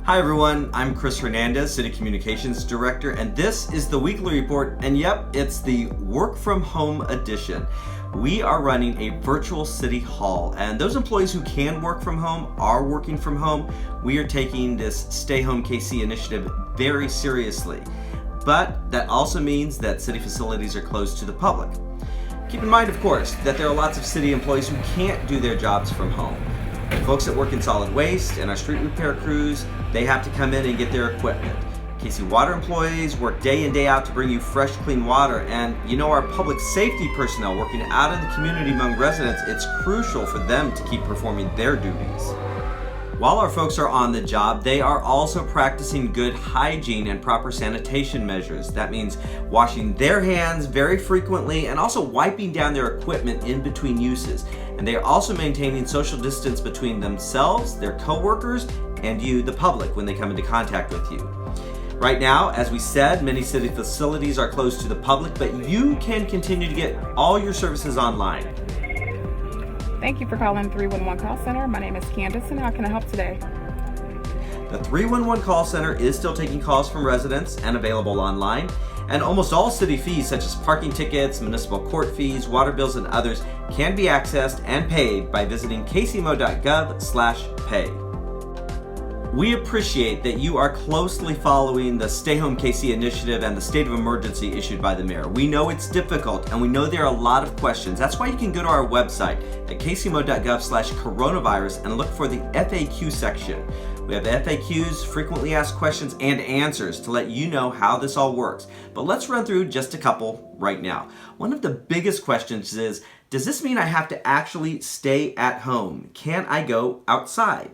Hi everyone, I'm Chris Hernandez, City Communications Director, and this is the Weekly Report, and yep, it's the Work From Home edition. We are running a virtual city hall, and those employees who can work from home are working from home. We are taking this Stay Home KC initiative very seriously, but that also means that city facilities are closed to the public. Keep in mind, of course, that there are lots of city employees who can't do their jobs from home. The folks that work in solid waste and our street repair crews, they have to come in and get their equipment. KC Water employees work day in, day out to bring you fresh, clean water. And you know, our public safety personnel working out in the community among residents, it's crucial for them to keep performing their duties. While our folks are on the job, they are also practicing good hygiene and proper sanitation measures. That means washing their hands very frequently and also wiping down their equipment in between uses. And they are also maintaining social distance between themselves, their coworkers, and you, the public, when they come into contact with you. Right now, as we said, many city facilities are closed to the public, but you can continue to get all your services online. Thank you for calling 311 Call Center. My name is Candace, and how can I help today? The 311 call center is still taking calls from residents and available online. And almost all city fees, such as parking tickets, municipal court fees, water bills, and others, can be accessed and paid by visiting kcmo.gov/pay. We appreciate that you are closely following the Stay Home KC initiative and the state of emergency issued by the mayor. We know it's difficult and we know there are a lot of questions. That's why you can go to our website at kcmo.gov/coronavirus and look for the FAQ section. We have FAQs, frequently asked questions, and answers to let you know how this all works. But let's run through just a couple right now. One of the biggest questions is, does this mean I have to actually stay at home? Can I go outside?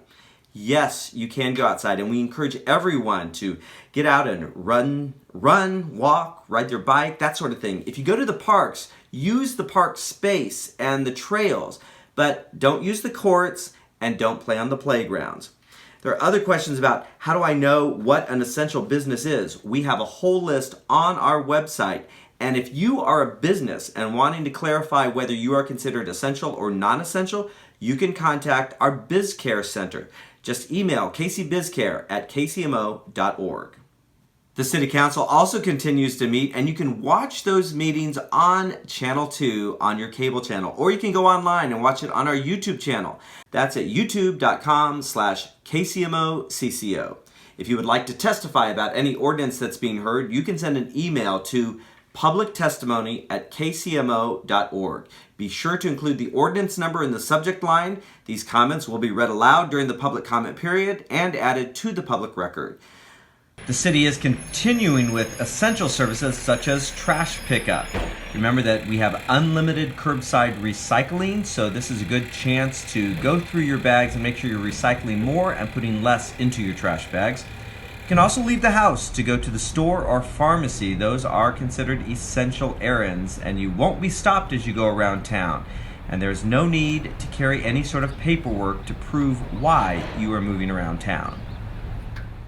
Yes, you can go outside, and we encourage everyone to get out and run, walk, ride their bike, that sort of thing. If you go to the parks, use the park space and the trails, but don't use the courts and don't play on the playgrounds. There are other questions about how do I know what an essential business is? We have a whole list on our website. And if you are a business and wanting to clarify whether you are considered essential or non-essential, you can contact our BizCare Center. Just email kcbizcare@kcmo.org. The City Council also continues to meet, and you can watch those meetings on Channel 2 on your cable channel, or you can go online and watch it on our YouTube channel. That's at youtube.com/kcmocco. If you would like to testify about any ordinance that's being heard, you can send an email to publictestimony@kcmo.org. Be sure to include the ordinance number in the subject line. These comments will be read aloud during the public comment period and added to the public record. The city is continuing with essential services such as trash pickup. Remember that we have unlimited curbside recycling, so this is a good chance to go through your bags and make sure you're recycling more and putting less into your trash bags. You can also leave the house to go to the store or pharmacy. Those are considered essential errands, and you won't be stopped as you go around town. And there's no need to carry any sort of paperwork to prove why you are moving around town.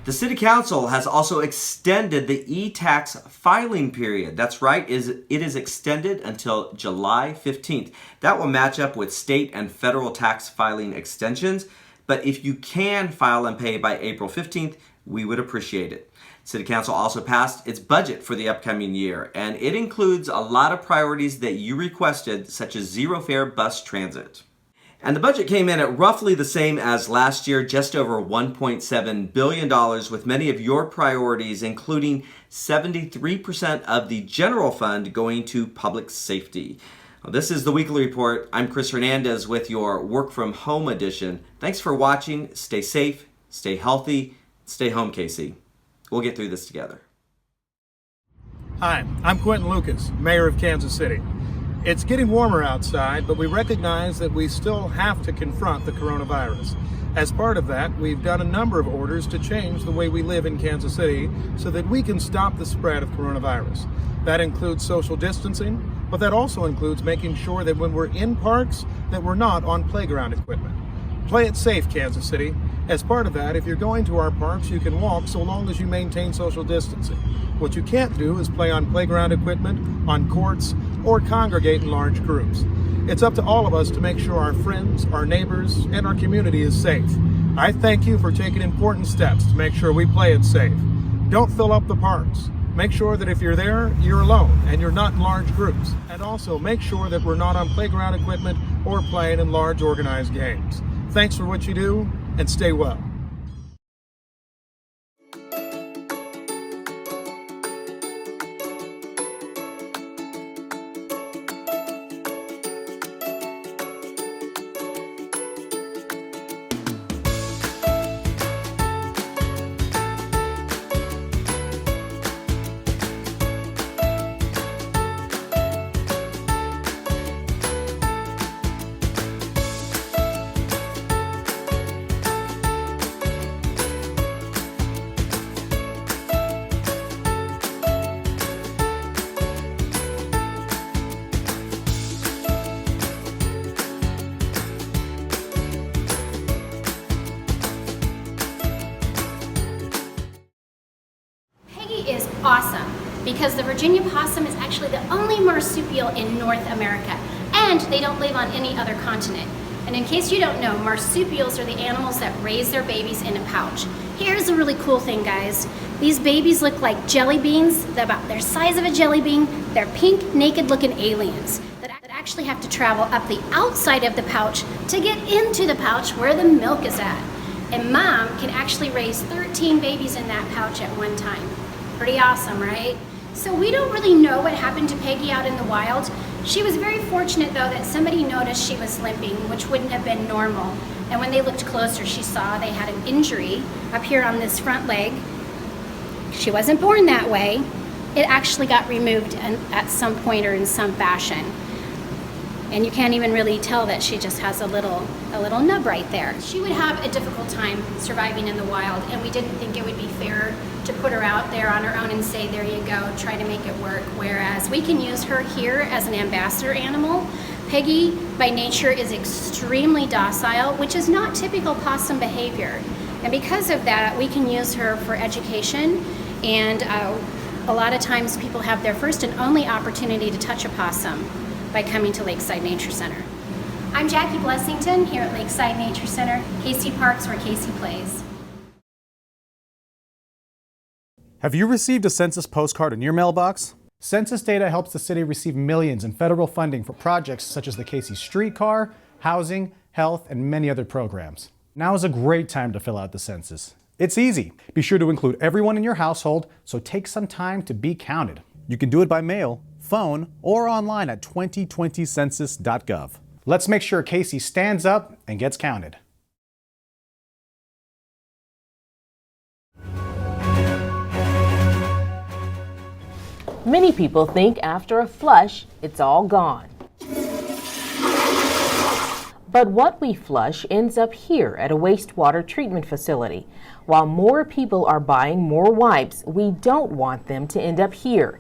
The City Council has also extended the e-tax filing period. That's right, it is extended until July 15th. That will match up with state and federal tax filing extensions. But if you can file and pay by April 15th, we would appreciate it. City Council also passed its budget for the upcoming year, and it includes a lot of priorities that you requested, such as zero-fare bus transit. And the budget came in at roughly the same as last year, just over $1.7 billion, with many of your priorities, including 73% of the general fund going to public safety. Well, this is the Weekly Report. I'm Chris Hernandez with your Work From Home edition. Thanks for watching. Stay safe, stay healthy, stay home, KC. We'll get through this together. Hi, I'm Quentin Lucas, Mayor of Kansas City. It's getting warmer outside, but we recognize that we still have to confront the coronavirus. As part of that, we've done a number of orders to change the way we live in Kansas City so that we can stop the spread of coronavirus. That includes social distancing, but that also includes making sure that when we're in parks, that we're not on playground equipment. Play it safe, Kansas City. As part of that, if you're going to our parks, you can walk so long as you maintain social distancing. What you can't do is play on playground equipment, on courts, or congregate in large groups. It's up to all of us to make sure our friends, our neighbors, and our community is safe. I thank you for taking important steps to make sure we play it safe. Don't fill up the parks. Make sure that if you're there, you're alone and you're not in large groups. And also make sure that we're not on playground equipment or playing in large organized games. Thanks for what you do, and stay well. Is awesome because the Virginia possum is actually the only marsupial in North America, and they don't live on any other continent. And in case you don't know, marsupials are the animals that raise their babies in a pouch. Here's a really cool thing, guys. These babies look like jelly beans. They're about their size of a jelly bean. They're pink, naked-looking aliens that actually have to travel up the outside of the pouch to get into the pouch where the milk is at. And mom can actually raise 13 babies in that pouch at one time. Pretty awesome, right? So we don't really know what happened to Peggy out in the wild. She was very fortunate though that somebody noticed she was limping, which wouldn't have been normal. And when they looked closer, she saw they had an injury up here on this front leg. She wasn't born that way. It actually got removed at some point or in some fashion. And you can't even really tell that she just has a little nub right there. She would have a difficult time surviving in the wild, and we didn't think it would be fair to put her out there on her own and say, there you go, try to make it work. Whereas we can use her here as an ambassador animal. Peggy, by nature, is extremely docile, which is not typical possum behavior. And because of that, we can use her for education, and a lot of times people have their first and only opportunity to touch a possum by coming to Lakeside Nature Center. I'm Jackie Blessington here at Lakeside Nature Center, KC Parks where KC plays. Have you received a Census postcard in your mailbox? Census data helps the city receive millions in federal funding for projects such as the KC streetcar, housing, health, and many other programs. Now is a great time to fill out the census. It's easy. Be sure to include everyone in your household, so take some time to be counted. You can do it by mail, phone, or online at 2020census.gov. Let's make sure KC stands up and gets counted. Many people think after a flush, it's all gone. But what we flush ends up here at a wastewater treatment facility. While more people are buying more wipes, we don't want them to end up here.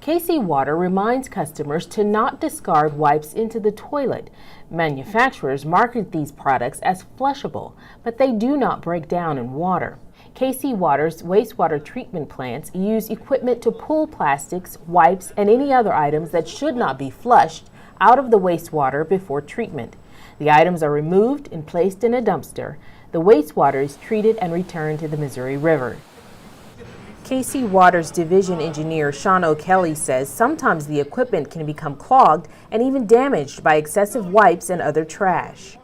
KC Water reminds customers to not discard wipes into the toilet. Manufacturers market these products as flushable, but they do not break down in water. KC Water's wastewater treatment plants use equipment to pull plastics, wipes, and any other items that should not be flushed out of the wastewater before treatment. The items are removed and placed in a dumpster. The wastewater is treated and returned to the Missouri River. KC Water's division engineer Sean O'Kelly says sometimes the equipment can become clogged and even damaged by excessive wipes and other trash.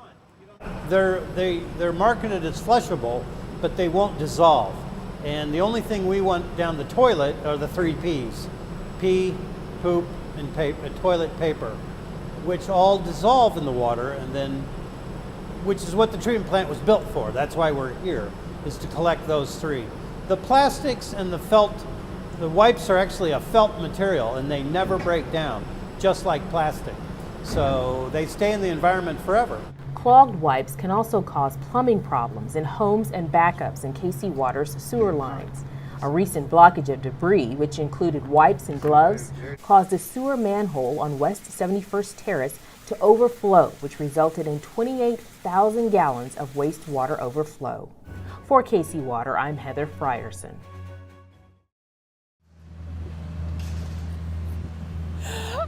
They're marketed as flushable, but they won't dissolve. And the only thing we want down the toilet are the 3 Ps: pee, poop, and toilet paper, which all dissolve in the water, and then, which is what the treatment plant was built for. That's why we're here, is to collect those 3. The plastics and the felt, the wipes are actually a felt material, and they never break down, just like plastic. So they stay in the environment forever. Clogged wipes can also cause plumbing problems in homes and backups in KC Water's sewer lines. A recent blockage of debris, which included wipes and gloves, caused a sewer manhole on West 71st Terrace to overflow, which resulted in 28,000 gallons of wastewater overflow. For KC Water, I'm Heather Frierson.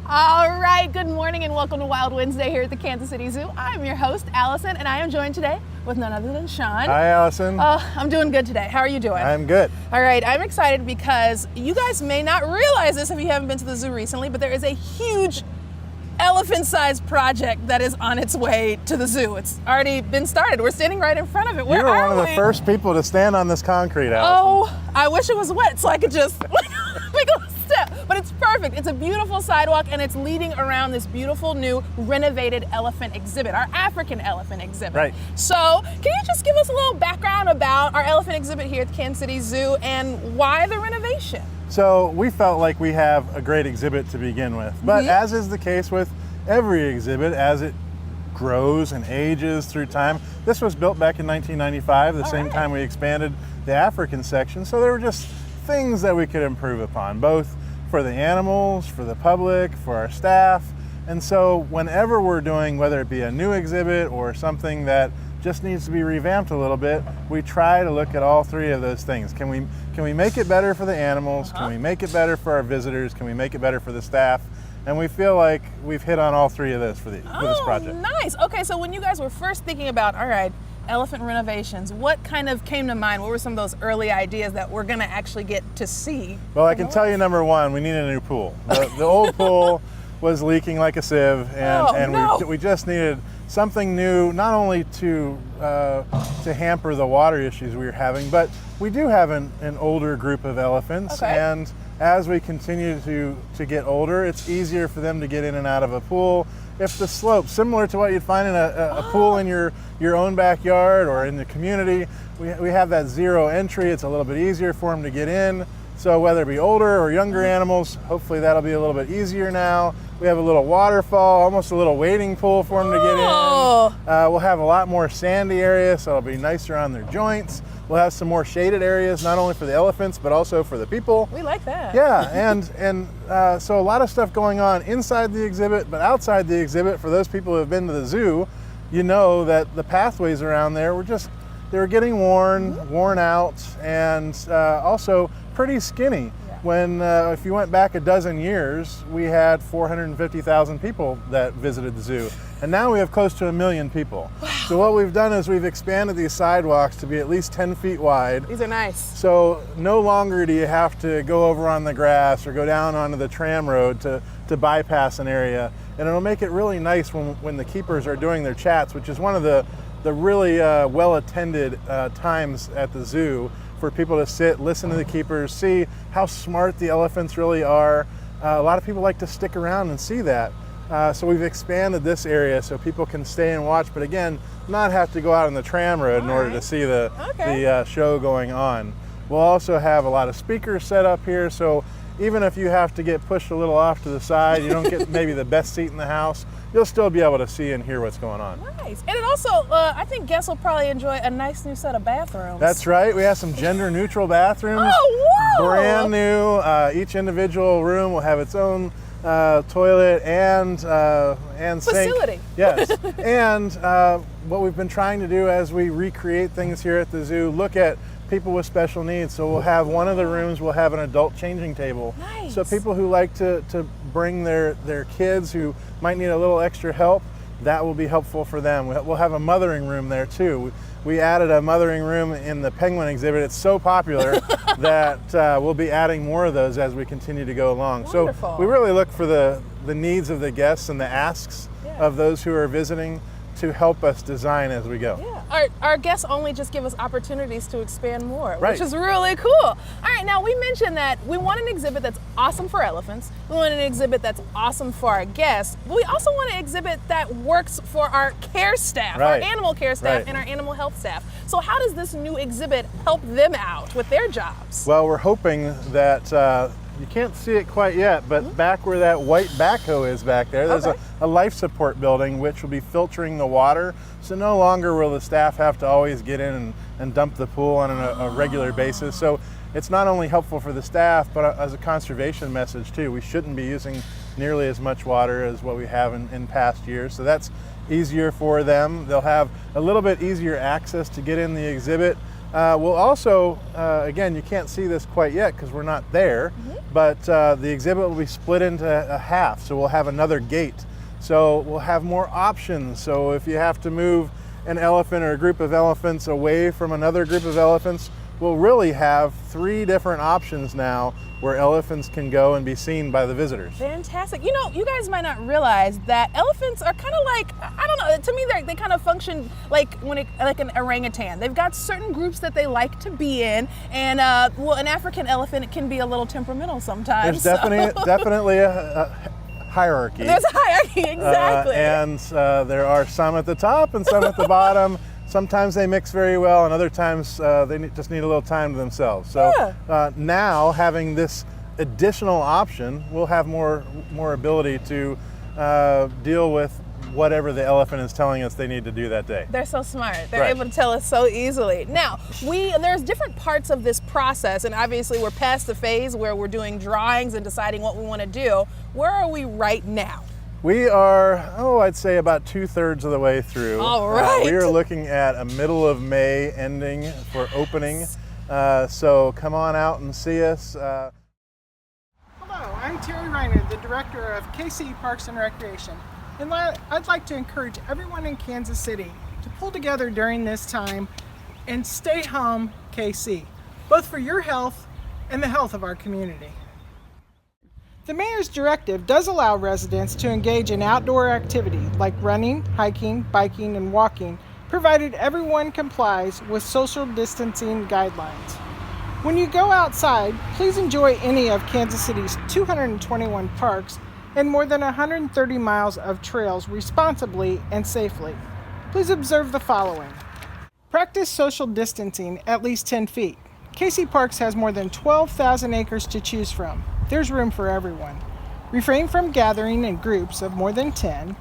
All right, good morning and welcome to Wild Wednesday here at the Kansas City Zoo. I'm your host, Allison, and I am joined today with none other than Sean. Hi, Allison. I'm doing good today. How are you doing? I'm good. All right, I'm excited because you guys may not realize this if you haven't been to the zoo recently, but there is a huge elephant-sized project that is on its way to the zoo. It's already been started. We're standing right in front of it. Where You were are one of the first people to stand on this concrete, Allison. Oh, I wish it was wet so I could just make a step. But it's perfect. It's a beautiful sidewalk and it's leading around this beautiful new renovated elephant exhibit, our African elephant exhibit. Right. So can you just give us a little background about our elephant exhibit here at the Kansas City Zoo and why the renovation? So we felt like we have a great exhibit to begin with, but as is the case with every exhibit, as it grows and ages through time, this was built back in 1995, the same time we expanded the African section, so there were just things that we could improve upon, both for the animals, for the public, for our staff. And so whenever we're doing, whether it be a new exhibit or something that just needs to be revamped a little bit, we try to look at all three of those things. Can we make it better for the animals? Can we make it better for our visitors? Can we make it better for the staff? And we feel like we've hit on all three of those for this project. Nice. Okay, so when you guys were first thinking about, all right, elephant renovations, what kind of came to mind? What were some of those early ideas that we're gonna actually get to see? Well, I can tell you, number one, we need a new pool. The old pool was leaking like a sieve, and we just needed something new, not only to hamper the water issues we were having, but we do have an older group of elephants, and as we continue to get older, it's easier for them to get in and out of a pool. If the slope, similar to what you'd find in a pool in your own backyard or in the community, we have that zero entry. It's a little bit easier for them to get in. So whether it be older or younger animals, hopefully that'll be a little bit easier now. We have a little waterfall, almost a little wading pool for them to get in. We'll have a lot more sandy areas, so it'll be nicer on their joints. We'll have some more shaded areas, not only for the elephants, but also for the people. We like that. Yeah, and so a lot of stuff going on inside the exhibit, but outside the exhibit, for those people who have been to the zoo, you know that the pathways around there they were getting worn out, and also pretty skinny. When, if you went back a dozen years, we had 450,000 people that visited the zoo. And now we have close to 1 million people. Wow. So what we've done is we've expanded these sidewalks to be at least 10 feet wide. These are nice. So no longer do you have to go over on the grass or go down onto the tram road to bypass an area. And it'll make it really nice when the keepers are doing their chats, which is one of the really well-attended times at the zoo, for people to sit, listen to the keepers, see how smart the elephants really are. A lot of people like to stick around and see that. So we've expanded this area so people can stay and watch, but again, not have to go out on the tram road in order to see the show going on. We'll also have a lot of speakers set up here, so even if you have to get pushed a little off to the side, you don't get maybe the best seat in the house, you'll still be able to see and hear what's going on. Nice. And it also, I think guests will probably enjoy a nice new set of bathrooms. That's right. We have some gender-neutral bathrooms. Oh, whoa! Brand new. Each individual room will have its own toilet and facility. Sink. Yes. And what we've been trying to do as we recreate things here at the zoo, look at people with special needs. So we'll have one of the rooms, we'll have an adult changing table. Nice. So people who like to bring their kids who might need a little extra help, that will be helpful for them. We'll have a mothering room there too. We added a mothering room in the penguin exhibit. It's so popular that we'll be adding more of those as we continue to go along. Wonderful. So we really look for the needs of the guests and the asks of those who are visiting to help us design as we go. Yeah. Our guests only just give us opportunities to expand more, Right. which is really cool. All right, now we mentioned that we want an exhibit that's awesome for elephants. We want an exhibit that's awesome for our guests, but we also want an exhibit that works for our care staff, Right. our animal care staff, Right. and our animal health staff. So how does this new exhibit help them out with their jobs? Well, we're hoping that you can't see it quite yet, but back where that white backhoe is back there's a life support building which will be filtering the water. So no longer will the staff have to always get in and dump the pool on a regular basis. So it's not only helpful for the staff, but as a conservation message too. We shouldn't be using nearly as much water as what we have in past years. So that's easier for them. They'll have a little bit easier access to get in the exhibit. We'll also, again, you can't see this quite yet because we're not there, but the exhibit will be split into a half, so we'll have another gate. So we'll have more options. So if you have to move an elephant or a group of elephants away from another group of elephants, we'll really have 3 different options now where elephants can go and be seen by the visitors. Fantastic. You know, you guys might not realize that elephants are kind of like, I don't know, to me they kind of function like like an orangutan. They've got certain groups that they like to be in, and well, an African elephant can be a little temperamental sometimes. There's definitely a hierarchy. There's a hierarchy, exactly. And there are some at the top and some at the bottom. Sometimes they mix very well, and other times they just need a little time to themselves. So now, having this additional option, we'll have more ability to deal with whatever the elephant is telling us they need to do that day. They're so smart. They're able to tell us so easily. Now, there's different parts of this process, and obviously we're past the phase where we're doing drawings and deciding what we want to do. Where are we right now? We are, I'd say about 2/3 of the way through. All right. We are looking at a middle of May ending for opening. So come on out and see us. Hello, I'm Terry Reiner, the Director of KC Parks and Recreation. And I'd like to encourage everyone in Kansas City to pull together during this time and stay home KC, both for your health and the health of our community. The Mayor's directive does allow residents to engage in outdoor activity like running, hiking, biking, and walking, provided everyone complies with social distancing guidelines. When you go outside, please enjoy any of Kansas City's 221 parks and more than 130 miles of trails responsibly and safely. Please observe the following. Practice social distancing at least 10 feet. KC Parks has more than 12,000 acres to choose from. There's room for everyone. Refrain from gathering in groups of more than 10,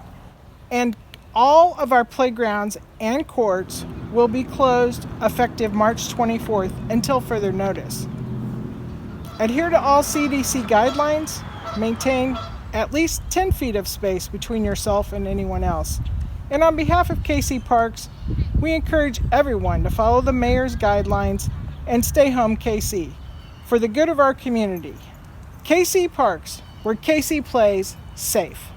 and all of our playgrounds and courts will be closed effective March 24th until further notice. Adhere to all CDC guidelines. Maintain at least 10 feet of space between yourself and anyone else. And on behalf of KC Parks, we encourage everyone to follow the Mayor's guidelines and stay home KC for the good of our community. KC Parks, where KC plays safe.